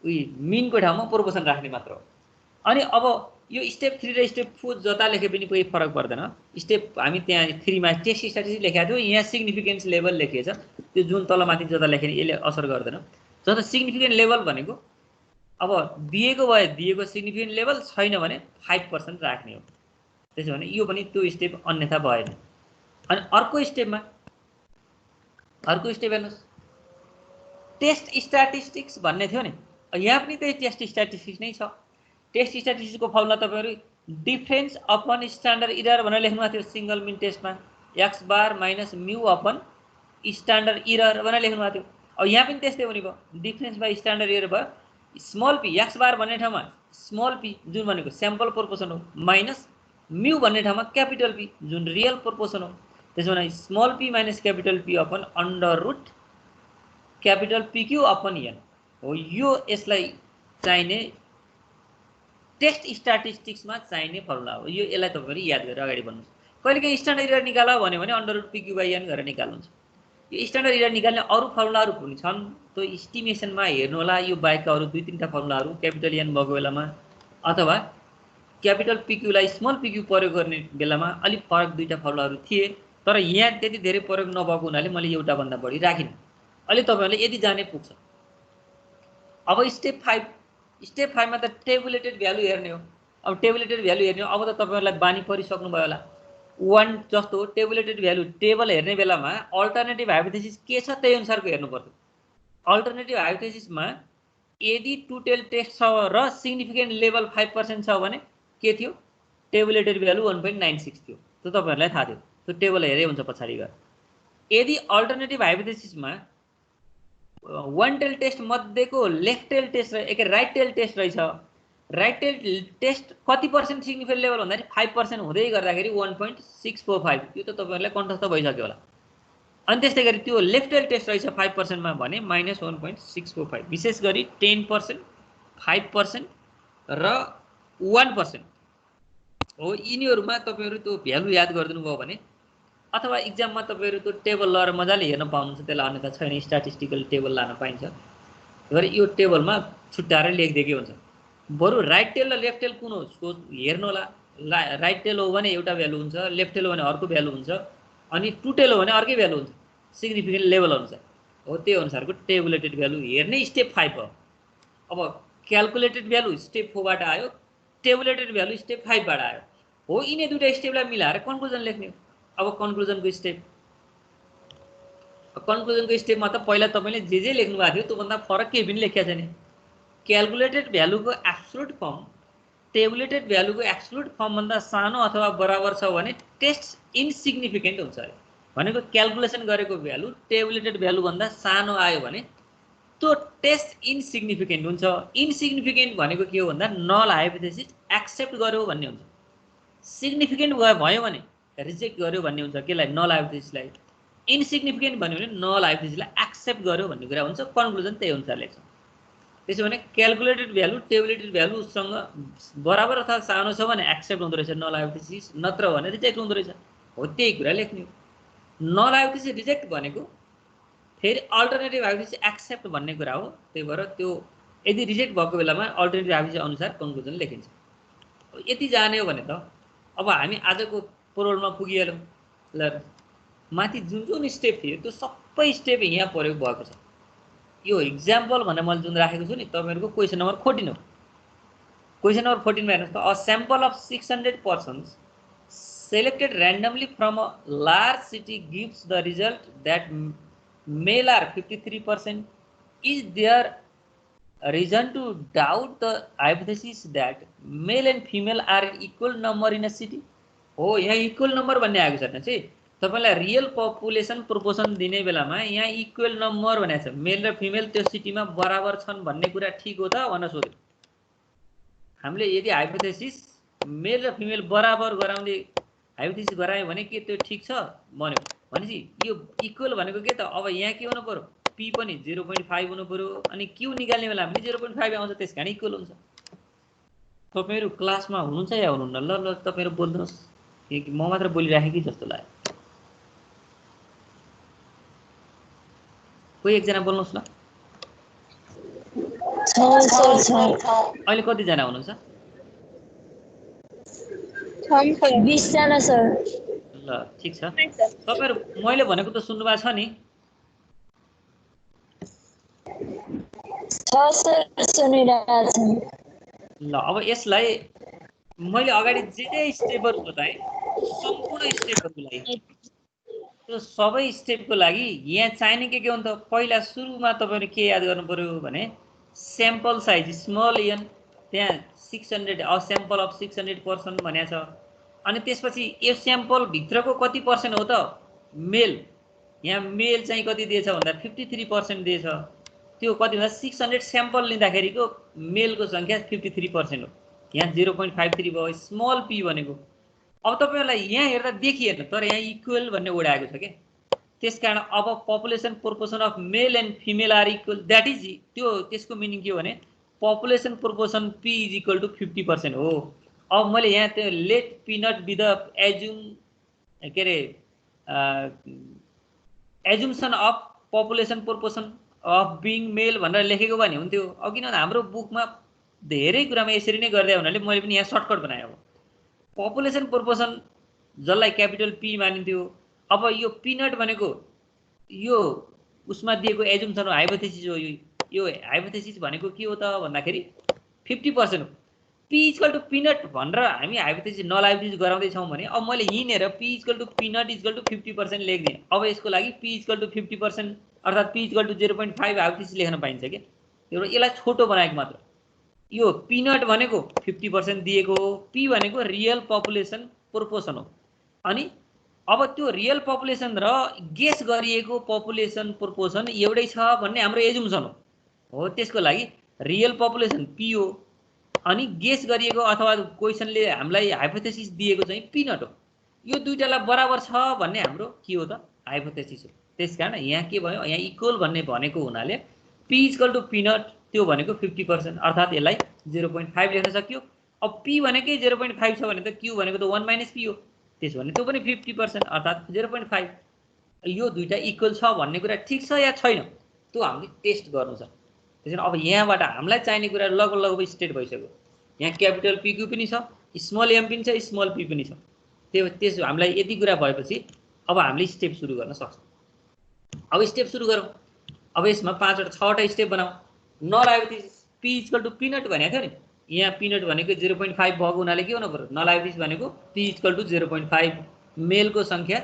उयो मिनको ठाउँमा प्रोपोर्सन राख्ने मात्र हो। अनि अब यो स्टेप 3 र स्टेप 4 जता लेखे पनि कोही फरक पर्दैन। स्टेप हामी त्यहाँ 3 मा टेस्ट स्ट्याटिस्टिक्स लेखेको थियो, यहाँ सिग्निफिकेन्स लेभल लेखिएको छ। त्यो जुन तलमाथि जता लेखेर यसले असर गर्दैन। जस्तो सिग्निफिकेन्ट लेभल भनेको अब दिएको भए दिएको सिग्निफिकेन्ट लेभल, छैन भने 5% राख्ने हो। त्यसो भने यो पनि त्यो स्टेप अन्यथा भएन। अनि अर्को स्टेप हेर्नुहोस्, टेस्ट स्ट्याटिस्टिक्स भन्ने थियो नि, यहाँ पनि त्यही टेस्ट स्ट्याटिस्टिक्स नै छ। टेस्ट स्ट्याटिस्टिक्सको फर्मुला तपाईँहरू डिफरेन्स अपन स्ट्यान्डर्ड इरर भनेर लेख्नु भएको थियो सिंगल मिन टेस्टमा, x bar minus mu upon standard error भनेर लेख्नु भएको थियो। अब यहाँ पनि त्यस्तै हुने भयो, डिफरेन्स बाई स्ट्यान्डर्ड इरर भयो। स्मल पी एक्स बार भन्ने ठाउँमा स्मल पी जुन भनेको स्याम्पल प्रोपोर्सन हो, माइनस म्यू भन्ने ठाउँमा क्यापिटल पी जुन रियल प्रोपोर्सन हो। त्यसो भने small P minus capital P upon under root capital PQ upon N हो। यो यसलाई चाहिने टेस्ट स्ट्याटिस्टिक्समा चाहिने फर्मुला हो। यो यसलाई तपाईँहरू याद गरेर अगाडि बढ्नुहोस्। कहिलेकाहीँ स्ट्यान्डर्ड इरर निकाल भन्यो भने under root PQ by N गरेर निकाल्नुहुन्छ। यो स्ट्यान्डर्ड इरर निकाल्ने अरू फर्मुलाहरू पनि छन्, त्यो इस्टिमेसनमा हेर्नु होला। यो बाहेकका अरू 2-3टा फर्मुलाहरू क्यापिटल एन भएको बेलामा अथवा क्यापिटल पिक्यूलाई स्मल पिक्यू प्रयोग गर्ने बेलामा अलिक फरक 2टा फर्मुलाहरू थिए, तर यहाँ त्यति धेरै प्रयोग नभएको हुनाले मैले एउटा भन्दा बढी राखिनँ। अहिले तपाईँहरूले यदि जाने पुग्छ। अब स्टेप 5 मा त टेबुलेटेड भ्यालु हेर्ने हो। अब टेबुलेटेड भ्यालु हेर्ने हो, अब त तपाईँहरूलाई बानी परिसक्नु भयो होला। 1 जस्तो टेबुलेटेड भ्यालु टेबल हेर्ने बेलामा अल्टरनेटिभ हाइपोथेसिस के छ त्यही अनुसारको हेर्नुपर्छ। अल्टरनेटिभ हाइपोथेसिसमा यदि 2 टेल टेस्ट छ र सिग्निफिकेन्ट लेभल 5% छ भने के थियो, टेबुलेटेड भ्यालु 1.96 थियो। त्यो तपाईँहरूलाई थाहा थियो, त्यो टेबल हेरे हुन्छ पछाडि गएर। यदि अल्टरनेटिभ हाइपोथेसिसमा 1 टेल टेस्ट मध्येको लेफ्ट टेल टेस्ट र एक राइट टेल टेस्ट रहेछ, राइट टेल टेस्ट कति पर्सेन्ट सिग्निफिकेन्ट लेभल भन्दाखेरि 5% हुँदै गर्दाखेरि 1.645, यो त तपाईँहरूलाई कण्ठस्थ भइसक्यो होला। अनि त्यस्तै गरी त्यो लेफ्ट टेल टेस्ट रहेछ 5% मा भने माइनस 1.645। विशेष गरी 10%, 5% र 1% हो। यिनीहरूमा तपाईँहरू त्यो भ्यालु याद गरिदिनु भयो भने, अथवा इक्जाममा तपाईँहरू त्यो टेबल लगाएर मजाले हेर्न पाउनुहुन्छ। त्यसलाई अन्यथा छैन, स्ट्याटिस्टिकल टेबल लान पाइन्छ। र यो टेबलमा छुट्याएर लेखिदिएकै हुन्छ। बरु राइट टेल र लेफ्ट टेल कुन हो हेर्नु होला। राइट टेल हो भने एउटा भ्यालु हुन्छ, लेफ्ट टेल हो भने अर्को भ्यालु हुन्छ, अनि 2 टेल हो भने अर्कै भ्यालु हुन्छ सिग्निफिकेन्ट लेभल अनुसार हो। त्यही अनुसारको टेबुलेटेड भ्यालु हेर्ने स्टेप 5 हो। अब क्यालकुलेटेड भ्यालु स्टेप 4 बाट आयो, टेबुलेटेड भ्यालु स्टेप 5 बाट आयो हो। यिनी दुईटा स्टेपलाई मिलाएर कन्क्लुजन लेख्ने हो। अब कन्क्लुजनको स्टेपमा त पहिला तपाईँले जे लेख्नु भएको थियो त्योभन्दा फरक केही पनि लेखेको छैन। क्यालकुलेटेड भ्यालुको एब्सोल्युट फर्म टेबुलेटेड भ्यालुको एब्सोल्युट फर्म भन्दा सानो अथवा बराबर छ भने टेस्ट इनसिग्निफिकेन्ट हुन्छ अरे। भनेको क्यालकुलेसन गरेको भ्यालु टेबुलेटेड भ्यालु भन्दा सानो आयो भने त्यो टेस्ट इनसिग्निफिकेन्ट हुन्छ। इनसिग्निफिकेन्ट भनेको के हो भन्दा नल हाइपोथेसिस एक्सेप्ट गर्यो भन्ने हुन्छ। सिग्निफिकेन्ट भयो भने रिजेक्ट गर्यो भन्ने हुन्छ। केलाई? नल हाइपोथेसिसलाई। इनसिग्निफिकेन्ट भन्यो भने नल हाइपोथेसिसलाई एक्सेप्ट गर्यो भन्ने कुरा हुन्छ। कन्क्लुजन त्यही अनुसार लेख्छ। त्यसो भने क्यालकुलेटेड भ्यालु टेबुलेटेड भ्यालुसँग बराबर अथवा सानो छ भने एक्सेप्ट हुँदो रहेछ नल हाइपोथेसिस, नत्र भने रिजेक्ट हुँदो रहेछ हो। त्यही कुरा लेख्ने हो। नल हाइपोथेसिस रिजेक्ट भनेको फेरि अल्टरनेटिभ हाइपोथेसिस एक्सेप्ट भन्ने कुरा हो। त्यही भएर त्यो यदि रिजेक्ट भएको बेलामा अल्टरनेटिभ हाइपोथेसिस अनुसार कन्क्लुजन लेखिन्छ। यति जाने हो भने त अब हामी आजको प्रोग्राममा पुगिहाल्यौँ। ल माथि जुन स्टेप थियो त्यो सबै स्टेप यहाँ प्रयोग भएको छ। यो इक्जाम्पल भनेर मैले जुन राखेको छु नि तपाईँहरूको क्वेसन नम्बर 14 हो। क्वेसन नम्बर 14 मा हेर्नुहोस् त, a sample of 600 persons selected randomly from a large city gives the result that male are 53%. Is there a reason to doubt the hypothesis that male and female are in equal number in a city? हो, यहाँ equal number भन्ने आएको छ चाहिँ तपाईलाई real population proportion दिने बेलामा यहाँ इक्वल नम्बर भनेको छ, मेल र फिमेल त्यो सिटीमा बराबर छन् भन्ने कुरा ठीक हो त भनेर सोध्यो हामीले। यदि हाइपोथेसिस मेल र फिमेल बराबर गराउने हाइपोथेसिस गरायो भने के त्यो ठीक छ भन्यो भनेपछि यो इक्वल भनेको के त, अब यहाँ के हुनु पर्यो, पी पनि 0.5 हुनु पर्यो, अनि क्यू निकाल्ने बेला पनि 0.5 आउँछ, त्यस कारण इक्वल हुन्छ। तपाईहरु क्लासमा हुनुहुन्छ या हुनुहुन्न? ल ल तपाईहरु बोल्नुहोस्, म मात्र बोलिराखेँ कि जस्तो लाग्यो। कोही एकजना बोल्नुहोस् ल। अहिले कतिजना हुनुहुन्छ? 20 जना सर। ल ठीक छ। तपाईहरु मैले भनेको त सुन्नु भएको छ नि? सर सुनिरहेको छु। ल अब यसलाई मैले अगाडि जे स्टेपहरु बताएँ सम्पूर्ण स्टेपहरुको लागि, त्यो सबै स्टेपको लागि यहाँ चाहिने के हुन्छ त, पहिला सुरुमा तपाईहरुले के याद गर्नु पर्यो भने स्याम्पल साइज स्मल एन, त्यहाँ 600 अ स्याम्पल अफ 600% भनेको छ। अनि त्यसपछि यो स्याम्पल भित्रको कति पर्सेन्ट हो त मेल, यहाँ मेल चाहिँ कति दिएछ भन्दा 53% दिएछ। त्यो कति भन्दा 600 स्याम्पल लिँदाखेरिको मेलको संख्या 53% हो, यहाँ 0.53 भयो स्मल पी भनेको। अब तपाईहरुलाई यहाँ हेर्दा देखिएन तर यहाँ इक्वल भन्ने उडाएको छ के, त्यसकारण अब population proportion of male and female are equal, that is त्यो त्यसको मिनिङ के हो भने population proportion P is equal to 50% हो। अब मैले यहाँ त्यो let P naught be the assume के रे assumption of population proportion of being male भनेर लेखेको भने हुन्थ्यो। अब किनभने हाम्रो बुकमा धेरै कुरामा यसरी नै गर्दै हुनाले मैले पनि यहाँ सर्टकट बनाएँ। अब पपुलेसन प्रोपोर्सन जसलाई क्यापिटल पी मानिन्थ्यो, अब यो पीनट भनेको यो उसमा दिएको एजुम्सन हो, हाइपोथेसिस हो। यो हाइपोथेसिस भनेको के हो त भन्दाखेरि 50% हो। पी इक्वल टु पीनट भनेर हामी हाइपोथेसिस नल हाइपोथेसिस गराउँदै छौं भने अब मैले हिँडेर P equal to P nought equal to 50% लेख्दिएँ। अब यसको लागि पी इक्वल टु 50% अर्थात् पी इक्वल टु 0.5 हाइपोथेसिस लेख्न पाइन्छ के, त्यो यसलाई छोटो बनाएको मात्र। यो पीनट भनेको 50% दिएको हो, पी भनेको रियल पपुलेसन प्रोपोर्सन हो। अनि अब त्यो रियल पपुलेसन र गेस गरिएको पपुलेसन प्रोपोर्सन एउटै छ भन्ने हाम्रो एजुम्सन हो। त्यसको लागि रियल पपुलेसन पी हो, अनि गेस गरिएको अथवा क्वेशनले हामीलाई हाइपोथेसिस दिएको चाहिँ पीनट हो। यो दुईटालाई बराबर छ भन्ने हाम्रो के हो त हाइपोथेसिस हो। त्यसकारण यहाँ के भयो, यहाँ इक्वल भन्ने भनेको हुनाले पी इक्वल टु पीनट त्यो भनेको 50% अर्थात् यसलाई 0.5 लेख्न सकियो। अब पी भनेकै 0.5 छ भने त क्यू भनेको त 1 माइनस पी हो, त्यसो भने त्यो पनि 50% अर्थात् 0.5। यो दुईटा इक्वल छ भन्ने कुरा ठीक छ या छैन त्यो हामीले टेस्ट गर्नु छ। त्यसैले अब यहाँबाट हामीलाई चाहिने कुरा लगभग स्टेट भइसक्यो। यहाँ क्यापिटल पी क्यू पनि छ, स्मल एम पनि छ, स्मल पी पनि छ। त्यसो हामीलाई यति कुरा भएपछि अब हामीले स्टेप सुरु गर्न सक्छौँ। अब स्टेप सुरु गरौँ। अब यसमा 5वटा 6वटा स्टेप बनाऊ। Null hypothesis P equal to P nought भनेको थियो नि, यहाँ पीनट भनेको 0.5 भएको हुनाले के हुनु पर्यो, नल हाइपोथेसिस भनेको पी इक्वल टु 0.5 मेलको संख्या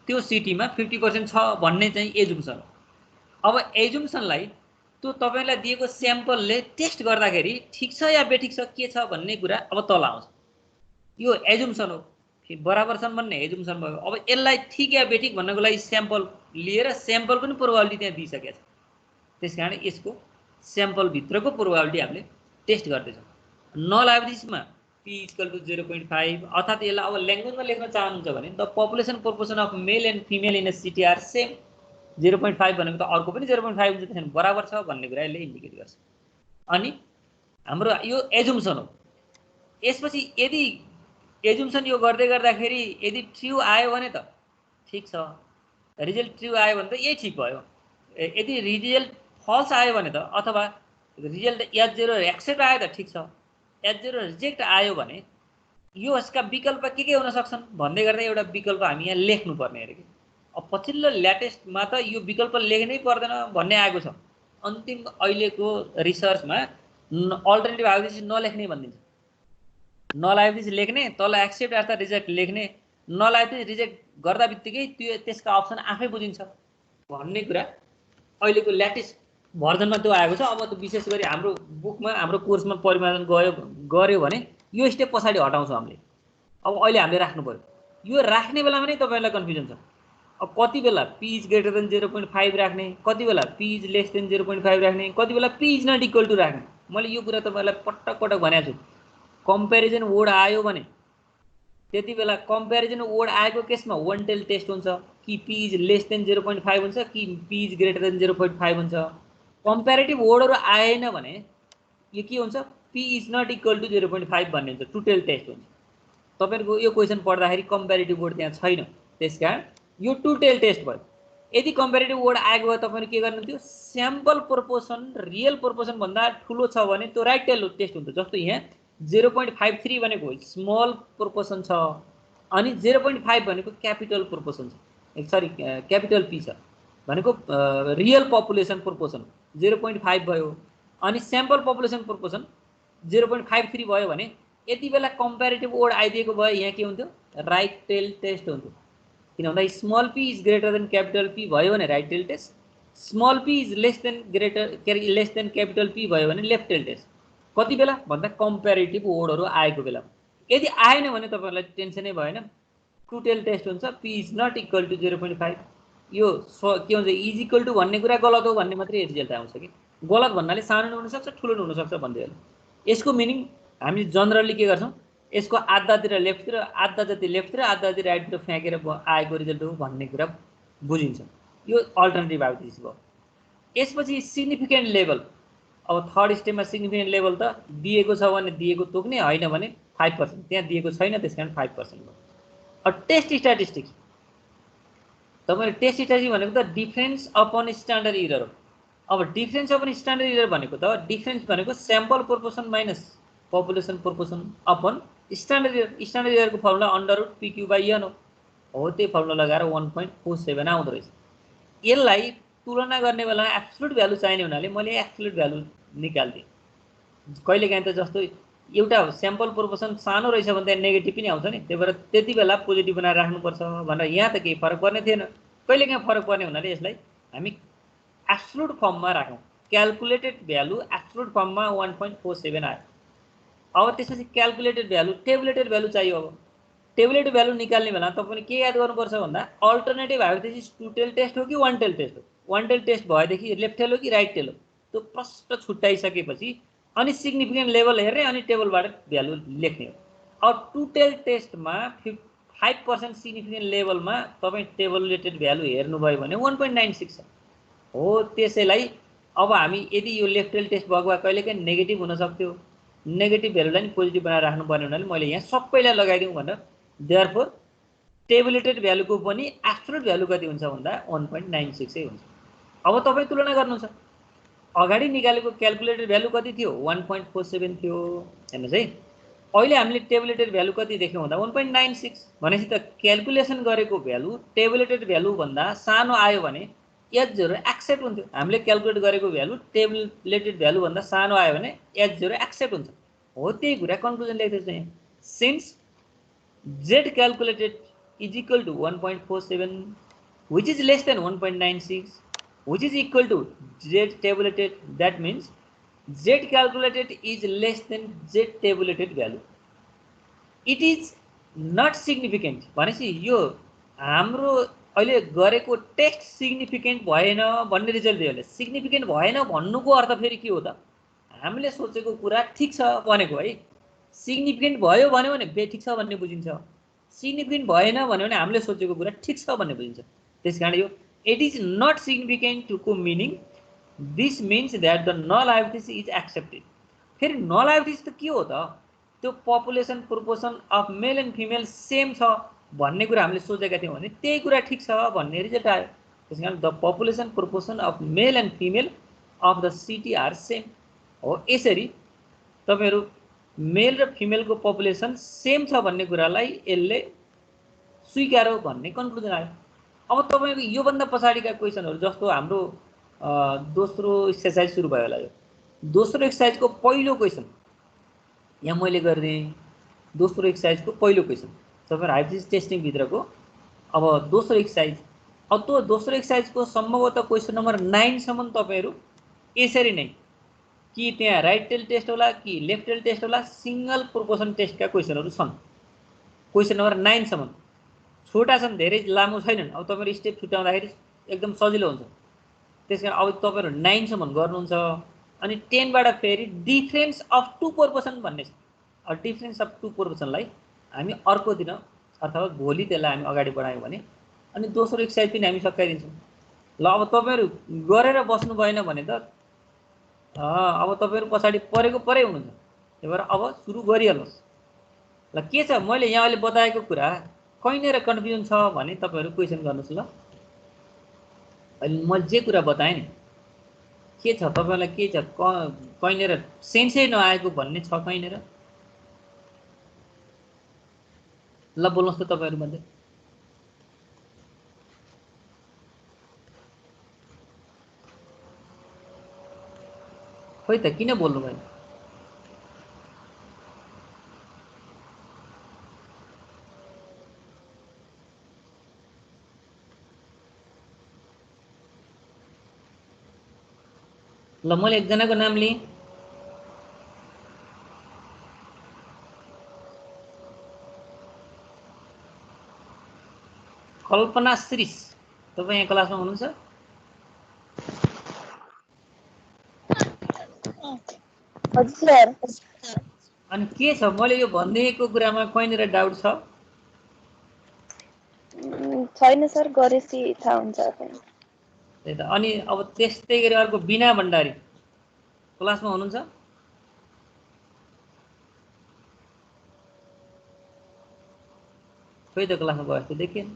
त्यो सिटीमा 50% छ भन्ने चाहिँ एजुम्सन। अब एजुम्सनलाई त्यो तपाईलाई दिएको स्याम्पलले टेस्ट गर्दाखेरि ठीक छ या बेठिक छ के छ भन्ने कुरा अब तल आउँछ। यो एजुम्सन हो, बराबर छन् भन्ने एजुम्सन भयो। अब यसलाई ठीक या बेठिक भन्नको लागि स्याम्पल लिएर स्याम्पल पनि प्रोबेबिलिटी त्यहाँ दिइसकेको छ, त्यसकारण यसको स्याम्पल भित्रको प्रोबेबिलिटी हामीले टेस्ट गर्दैछौँ। नल हाइपोथेसिसमा पी इक्वल टु 0.5 अर्थात् यसलाई अब ल्याङ्ग्वेजमा लेख्न चाहनुहुन्छ भने the population proportion of male and female in a city are same. 0.5 भनेको त अर्को पनि 0.5 हुन्छ, त्यसैले बराबर छ भन्ने कुरा यसले इन्डिकेट गर्छ। अनि हाम्रो यो एजुम्सन हो। यसपछि यदि एजुम्सन यो गर्दै गर्दाखेरि यदि ट्रु आयो भने त ठीक छ, रिजल्ट ट्रु आयो भने त यही ठीक भयो। यदि रिजल्ट फल्स आयो भने त अथवा रिजल्ट H0 एक्सेप्ट आयो त ठीक छ, H0 रिजेक्ट आयो भने यो यसका विकल्प के हुन सक्छन् भन्दै गर्दा एउटा विकल्प हामी यहाँ लेख्नु पर्ने अरे। अब पछिल्लो ल्याटेस्टमा त यो विकल्प लेख्नै पर्दैन भन्ने आएको छ। अन्तिम अहिलेको रिसर्चमा अल्टरनेटिभ हाइपोथेसिस नलेख्ने भनिदिन्छ। नल हाइपोथेसिस लेख्ने, तल एक्सेप्ट अर्थात् रिजेक्ट लेख्ने, नलाई रिजेक्ट गर्दा बित्तिकै त्यो त्यसका अप्सन आफै बुझिन्छ भन्ने कुरा अहिलेको ल्याटेस्ट भर्जनमा त्यो आएको छ। अब त्यो विशेष गरी हाम्रो बुकमा हाम्रो कोर्समा परिमार्जन गर्यो भने यो स्टेप पछाडि हटाउँछौँ हामीले। अब अहिले हामीले राख्नु पर्यो, यो राख्ने बेलामा नै तपाईँहरूलाई कन्फ्युजन छ। अब कति बेला p इज ग्रेटर देन 0.5 राख्ने, कति बेला p इज लेस देन 0.5 राख्ने, कति बेला p is not equal to राख्ने। मैले यो कुरा तपाईँहरूलाई पटक पटक भनेको छु। कम्पेरिजन वर्ड आयो भने त्यति बेला कम्पेरिजन वर्ड आएको केसमा वान टेल टेस्ट हुन्छ कि p इज लेस देन 0.5 हुन्छ कि p इज ग्रेटर देन 0.5 हुन्छ। कम्पेरेटिभ वर्डहरू आएन भने यो के हुन्छ, p is not equal to 0.5 भन्ने हुन्छ, टु टेल टेस्ट हुन्छ। तपाईहरुको यो क्वेशन पढ्दाखेरि कम्पेरेटिभ वर्ड त्यहाँ छैन, त्यसकारण यो टु टेल टेस्ट भयो। यदि कम्पेरेटिभ वर्ड आएको भए तपाईहरु के गर्नुहुन्थ्यो, स्याम्पल प्रोपोर्सन रियल प्रोपोर्सन भन्दा ठुलो छ भने त्यो राइट टेल टेस्ट हुन्छ। जस्तो यहाँ 0.53 भनेको स्मल प्रोपोर्सन छ अनि 0.5 भनेको क्यापिटल प्रोपोर्सन छ, सरी क्यापिटल p छ भनेको रियल पपुलेसन प्रोपोर्सन 0.5 भयो अनि स्याम्पल पपुलेसन प्रोपोर्सन 0.53 भयो भने यति बेला कम्पेरेटिभ वर्ड आइदिएको भए यहाँ के हुन्थ्यो, राइट टेल टेस्ट हुन्थ्यो। किन भन्दा small p is greater than capital p भयो भने right tail test, small p is less than capital p भयो भने लेफ्ट टेल टेस्ट। कति बेला भन्दा कम्पेरेटिभ वर्डहरु आएको बेला। यदि आएन भने तपाईहरुलाई टेन्सनै भएन, टु टेल टेस्ट हुन्छ, p is not equal to 0.5। यो के हुन्छ, इज इक्वल टु भन्ने कुरा गलत हो भन्ने मात्रै रिजल्ट आउँछ कि गलत भन्नाले सानो हुन सक्छ ठुलो हुन सक्छ भन्दै हो। यसको मिनिङ हामी जनरली के गर्छौं, यसको आधातिर लेफ्टतिर आधा जति लेफ्टतिर आधा जति राइटतिर फ्याँकेर आएको रिजल्ट हो भन्ने कुरा बुझिन्छ। यो अल्टरनेटिभ हाइपोथेसिस भयो। यसपछि सिग्निफिकेन्ट लेभल। अब थर्ड स्टेपमा सिग्निफिकेन्ट लेभल त दिएको छ भने दिएको तोक्ने, हैन भने 5%, त्यहाँ दिएको छैन त्यसकारण 5% भयो। अब टेस्ट स्ट्याटिस्टिक्स, तपाईले टेस्ट स्ट्याटिस्टिक्स भनेको त डिफरेन्स अपन स्ट्यान्डर्ड एरर हो। अब डिफरेन्स अपन स्ट्यान्डर्ड एरर भनेको त डिफरेन्स भनेको sample proportion minus population proportion upon standard error. Standard एररको फर्मुला √pq/n हो, त्यो फर्मुला लगाएर 1.47 आउँदो रहेछ। यसलाई तुलना गर्ने बेला एब्सोल्युट भ्यालु चाहिने हुनाले मैले एब्सोल्युट भ्यालु निकाल्दिए। कहिलेकाहीँ त जस्तो एउटा स्याम्पल प्रोपोर्सन सानो रहेछ भने त्यहाँ नेगेटिभ पनि आउँछ नि, त्यही भएर त्यति बेला पोजिटिभ बनाएर राख्नुपर्छ भनेर यहाँ त केही फरक पर्ने थिएन। कहिलेकाहीँ फरक पर्ने हुनाले यसलाई हामी एब्सोल्युट फर्ममा राखौँ। क्याल्कुलेटेड भ्यालु एब्सोल्युट फर्ममा 1.47 आयो। अब त्यसपछि क्याल्कुलेटेड भ्यालु टेबुलेटेड भ्यालु चाहियो। अब टेबुलेटेड भ्यालु निकाल्ने बेला तपाईले के याद गर्नुपर्छ भन्दा alternative hypothesis two tail test हो कि वान टेल टेस्ट हो। वान टेल टेस्ट भएदेखि लेफ्ट टेल हो कि राइट टेल हो त्यो प्रष्ट छुट्याइसकेपछि अनि सिग्निफिकेन्ट लेभल हेर्ने अनि टेबलबाट भ्यालु लेख्ने हो। अब टु टेल टेस्टमा 5% सिग्निफिकेन्ट लेभलमा तपाई टेबुलेटेड भ्यालु हेर्नुभयो भने 1.96 छ हो। त्यसैलाई अब हामी यदि यो लेफ्ट टेल टेस्ट भएको भए कहिलेकाहीँ नेगेटिभ हुन सक्थ्यो, नेगेटिभ भ्यालुलाई नि पोजिटिभ बनाएर राख्नुपर्ने हुनाले मैले यहाँ सबैलाई लगाइदिउँ भनेर देयरफोर टेबुलेटेड भ्यालुको पनि एब्सोल्युट भ्यालु कति हुन्छ भन्दा 1.96 हुन्छ। अब तपाईँ तुलना गर्नुहुन्छ, अगाडि निकालेको क्याल्कुलेटेड भ्यालु कति थियो, 1.47 थियो हेर्नुहोस् है। अहिले हामीले टेबुलेटेड भ्यालु कति देख्यौँ भन्दा 1.96 भनेपछि त क्याल्कुलेसन गरेको भ्यालु टेबुलेटेड भ्यालु भन्दा सानो आयो भने H0 एक्सेप्ट हुन्थ्यो। हामीले क्याल्कुलेट गरेको भ्यालु टेबुलेटेड भ्यालु भन्दा सानो आयो भने H0 एक्सेप्ट हुन्छ हो। त्यही कुरा कन्क्लुजन लेख्दैछ यहाँ, since Z calculated is equal to 1.47 which is less than 1.96 which is equal to Z tabulated, that means Z calculated is less than Z tabulated value. It is not significant भनेपछि यो हाम्रो अहिले गरेको test significant भएन भन्ने result दियो। Significant भएन भन्नुको अर्थ फेरि के हो त, हामीले सोचेको कुरा ठिक छ भनेको है। सिग्निफिकेन्ट भयो भन्यो भने ठिक छ भन्ने बुझिन्छ, सिग्निफिकेन्ट भएन भन्यो भने हामीले सोचेको कुरा ठिक छ भन्ने बुझिन्छ। त्यसकारण यो इट इज नट सिग्निफिकेन्ट को meaning this means that the null hypothesis is accepted. फेरि नल हाइपोथेसिस त के हो त, त्यो population proportion of male and female same छ भन्ने कुरा हामीले सोचेका थियौँ भने त्यही कुरा ठिक छ भन्ने रिजल्ट आयो। त्यसकारण the population proportion of male and female of the city are same हो। यसरी तपाईहरु मेल र फिमेलको पपुलेसन सेम छ भन्ने कुरालाई यसले स्वीकार्यो भन्ने कन्क्लुजन आयो। अब तपाईको यो भन्दा पछाडीका क्वेशनहरु जस्तो हाम्रो दोस्रो एक्सरसाइज सुरु भयो होला। यो दोस्रो एक्सरसाइजको पहिलो क्वेशन यहाँ मैले गर्दै, दोस्रो एक्सरसाइजको पहिलो क्वेशन तपाईहरु हाइपोथेसिस टेस्टिङ भित्रको अब दोस्रो एक्सरसाइज अब त्यो दोस्रो एक्सरसाइजको सम्भवतः क्वेशन नम्बर 9 सम्म तपाईहरु यसरी नै कि त्यहाँ राइट टेल टेस्ट होला कि लेफ्ट टेल टेस्ट होला सिंगल प्रोपोर्सन टेस्टका क्वेशनहरु छन् क्वेशन नम्बर 9 सम्म छोटा छन् धेरै लामो छैनन् अब तपाईहरु स्टेप छुटाउँदाखेरि एकदम सजिलो हुन्छ त्यसकारण अब तपाईहरु 9 सम्म गर्नुहुन्छ अनि 10 बाट फेरि डिफरेन्स अफ टु प्रोपोर्सन भन्ने छ अब डिफरेन्स अफ टु प्रोपोर्सनलाई हामी अर्को दिन अथवा भोलि त्यसलाई हामी अगाडि बढायौं भने अनि दोस्रो एक्सरसाइज पनि हामी सकाइदिन्छौं ल अब तपाईहरु गरेर बस्नु भएन भने त अब तपाईहरु पछाडी परेको परै हुनुहुन्छ त्यही भएर अब सुरु गरिहाल्नुस् ल के छ मैले यहाँले बताएको कुरा कहिनेर कन्फ्युजन छ भने तपाईहरु क्वेशन गर्नुस् ल अहिले मैले जे कुरा बताएँ नि के छ तपाईलाई के छ कहिनेर सेन्सै नआएको भन्ने छ कहिनेर ल बोल्नुस् त तपाईहरु मध्ये खोइ त किन बोल्नु भएन ल मैले एकजनाको नाम लिएँ कल्पना श्रीष तपाई यहाँ क्लासमा हुनुहुन्छ हजुर सर अनि के छ मैले यो भनिएको कुरामा कहिनेर डाउट छ छैन सर गरेसी थाहा हुन्छ त्यही त अनि अब त्यस्तै गरी अर्को बिना भण्डारी क्लासमा हुनुहुन्छ खोइ त क्लासमा गयो जस्तो देखिएन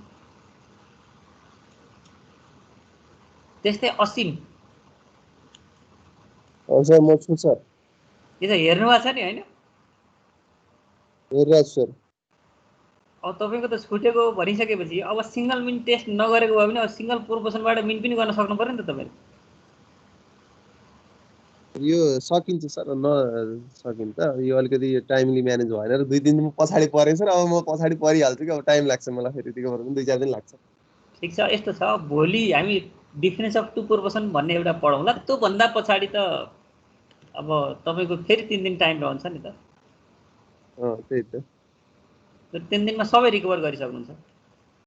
त्यस्तै असीम हजुर म छु सर यो त हेर्नु भएको छ नि हैन हेरिरहेको छु सर अब तपाईको त छुटेको भनिसकेपछि अब सिंगल मिन टेस्ट नगरेको भए पनि अब सिंगल प्रोपोर्सनबाट मिन पनि गर्न सक्नु पर्यो नि त तपाईले यो सकिन्छ सर सकिन्छ यो अलिकति टाइमली म्यानेज भएन र 2 दिन म पछाडी परेँ सर अब म पछाडी परिहाल्छु कि अब टाइम लाग्छ मलाई फेरि त्यतिको भएर पनि 2-4 दिन लाग्छ ठीक छ यस्तो छ भोलि हामी डिफरेन्स अफ टु प्रोपोर्सन भन्ने एउटा पढौँला त्यो भन्दा पछाडी त अब तपाईको फेरि 3 दिन टाइम रहन्छ नि त त्यही त त्यो 3 दिनमा सबै रिकभर गरिसक्नुहुन्छ